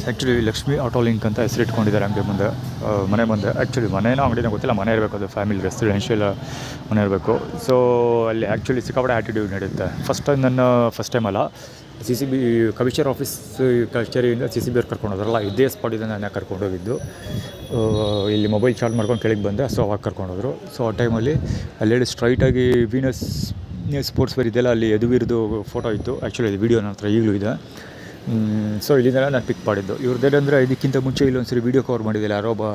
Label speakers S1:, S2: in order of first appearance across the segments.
S1: Actually Lakshmi auto link ಅಂತ ಹೆಸರಿಟ್ಕೊಂಡಿದ್ದಾರೆ ಅಂಗಡಿ ಮುಂದೆ, ಮನೆ ಮುಂದೆ. ಆ್ಯಕ್ಚುಲಿ ಮನೇನೋ ಅಂಗಡಿನೋ ಗೊತ್ತಿಲ್ಲ, ಮನೆ ಇರಬೇಕು, ಅದು ಫ್ಯಾಮಿಲಿ ರೆಸಿಡೆನ್ಷಿಯಲ್ ಮನೆ ಇರಬೇಕು. ಸೊ ಅಲ್ಲಿ ಆ್ಯಕ್ಚುಲಿ ಸಿಕ್ಕಾಪಟ್ಟೆ ಆ್ಯಟಿಟ್ಯೂಡ್ ನಡೆಯುತ್ತೆ. ಫಸ್ಟ್ ಟೈಮ್ ಅಲ್ಲ, CCB ಕಮಿಷನರ್ ಆಫೀಸ್ ಕಚೇರಿಯಿಂದ CCB ಅವ್ರು ಕರ್ಕೊಂಡೋದ್ರಲ್ಲ, ಇದೇ ಸ್ಪಾಟಿಂದ ನಾನು ಕರ್ಕೊಂಡೋಗಿದ್ದು. ಇಲ್ಲಿ ಮೊಬೈಲ್ ಚಾರ್ಜ್ ಮಾಡ್ಕೊಂಡು ಕೆಳಗೆ ಬಂದೆ, ಸೊ ಅವಾಗ ಕರ್ಕೊಂಡೋದ್ರು. ಸೊ ಆ ಟೈಮಲ್ಲಿ ಅಲ್ಲಿ ಸ್ಟ್ರೈಟಾಗಿ ವೀನಸ್ ಸ್ಪೋರ್ಟ್ಸ್ ವೇರ್ ಇದೆಯಲ್ಲ, ಅಲ್ಲಿ ಯದುವೀರ್ದು ಫೋಟೋ ಇತ್ತು. ಆ್ಯಕ್ಚುಲಿ ಅದು ವೀಡಿಯೋ ನನ್ನ ಹತ್ರ ಈಗಲೂ ಇದೆ. ಸೊ ಇಲ್ಲಿಂದ ನಾನು ಪಿಕ್ ಮಾಡಿದ್ದು. ಇವ್ರದ್ದೇನೆಂದರೆ ಇದಕ್ಕಿಂತ ಮುಂಚೆ ಇಲ್ಲೊಂದ್ಸರಿ ವೀಡಿಯೋ ಕವರ್ ಮಾಡಿದ್ದಿಲ್ಲ, ಯಾರೋ ಒಬ್ಬ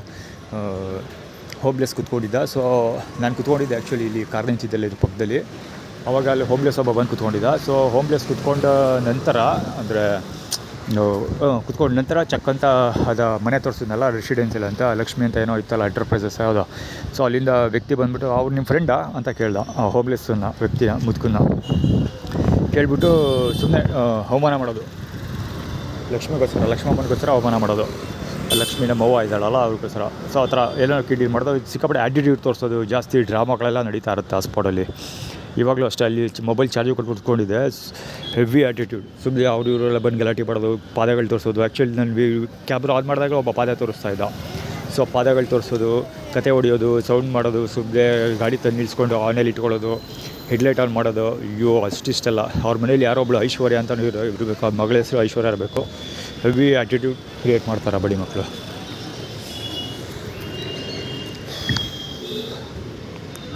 S1: ಹೋಮ್ಲೆಸ್ ಕುತ್ಕೊಂಡಿದ್ದ. ಸೊ ನಾನು ಕುತ್ಕೊಂಡಿದ್ದೆ ಆ್ಯಕ್ಚುಲಿ ಇಲ್ಲಿ ಕಾರ್ ನಿಂತಿದ್ದಲ್ಲ ಇದು ಪಕ್ಕದಲ್ಲಿ. ಆವಾಗ ಅಲ್ಲಿ ಹೋಮ್ಲೆಸ್ ಒಬ್ಬ ಬಂದು ಕುತ್ಕೊಂಡಿದ್ದ. ಸೊ ಹೋಮ್ಲೆಸ್ ಕುತ್ಕೊಂಡ ನಂತರ ಅಂದರೆ ಕುತ್ಕೊಂಡ ನಂತರ ಚಕ್ಕಂತ ಅದು ಮನೆ ತೋರಿಸಿದ್ನಲ್ಲ, ರೆಸಿಡೆನ್ಸಿಯಲ್ ಅಂತ ಲಕ್ಷ್ಮಿ ಅಂತ ಏನೋ ಇತ್ತಲ್ಲ, ಎಂಟರ್ಪ್ರೈಸಸ್ ಯಾವುದೋ. ಸೊ ಅಲ್ಲಿಂದ ವ್ಯಕ್ತಿ ಬಂದುಬಿಟ್ಟು, ಅವ್ರು ನಿಮ್ಮ ಫ್ರೆಂಡಾ ಅಂತ ಕೇಳ್ದ, ಆ ಹೋಮ್ಲೆಸ್ಸನ್ನು ವ್ಯಕ್ತಿನ ಮುದುಕನ್ನ ಕೇಳಿಬಿಟ್ಟು ಸುಮ್ಮನೆ ಅವಮಾನ ಮಾಡೋದು, ಲಕ್ಷ್ಮಮ್ಮನಿಗೋಸ್ಕರ ಅವಮಾನ ಮಾಡೋದು. ಲಕ್ಷ್ಮಿನ ಮವ್ವ ಇದ್ದಾಳಲ್ಲ ಅವ್ರಿಗೋಸ್ಕರ. ಸೊ ಆ ಥರ ಏನೋ ಕಿಡಿ ಮಾಡೋದು, ಸಿಕ್ಕಾಪಟ್ಟೆ ಆ್ಯಟಿಟ್ಯೂಡ್ ತೋರಿಸೋದು, ಜಾಸ್ತಿ ಡ್ರಾಮಾಗಳೆಲ್ಲ ನಡೀತಾ ಇರುತ್ತೆ ಆ ಸ್ಪಾಟಲ್ಲಿ. ಇವಾಗಲೂ ಅಷ್ಟೇ, ಅಲ್ಲಿ ಮೊಬೈಲ್ ಚಾರ್ಜ್ ಕೊಟ್ಟು ಕುತ್ಕೊಂಡಿದ್ದೆ, ಹೆವಿ ಆ್ಯಟಿಟ್ಯೂಡ್. ಸುಮ್ಮನೆ ಅವ್ರು ಇವರೆಲ್ಲ ಬಂದು ಗಲಾಟೆ ಮಾಡೋದು, ಪಾದಗಳು ತೋರಿಸೋದು. ಆ್ಯಕ್ಚುಲಿ ನಾನು ಕ್ಯಾಬ್ರು ಆನ್ ಮಾಡಿದಾಗ ಒಬ್ಬ ಪಾದ ತೋರಿಸ್ತಾ ಇದ್ದ. ಸೊ ಪಾದಗಳು ತೋರಿಸೋದು, ಕತೆ ಹೊಡಿಯೋದು, ಸೌಂಡ್ ಮಾಡೋದು, ಸುಮ್ಮನೆ ಗಾಡಿ ತಂದು ನಿಲ್ಲಿಸ್ಕೊಂಡು ಆನಲ್ಲಿ ಇಟ್ಕೊಳ್ಳೋದು, ಹೆಡ್ಲೈಟ್ ಆನ್ ಮಾಡೋದು. ಅಯ್ಯೋ ಅಷ್ಟಿಷ್ಟಲ್ಲ. ಅವ್ರ ಮನೇಲಿ ಯಾರೋ ಒಬ್ಬಳು ಐಶ್ವರ್ಯ ಅಂತ ಇರಬೇಕು, ಆ ಮಗಳ ಹೆಸರು ಐಶ್ವರ್ಯ ಇರಬೇಕು. ಹೆವಿ ಆ್ಯಟಿಟ್ಯೂಡ್ ಕ್ರಿಯೇಟ್ ಮಾಡ್ತಾರೆ ಬಡಿ ಮಕ್ಕಳು.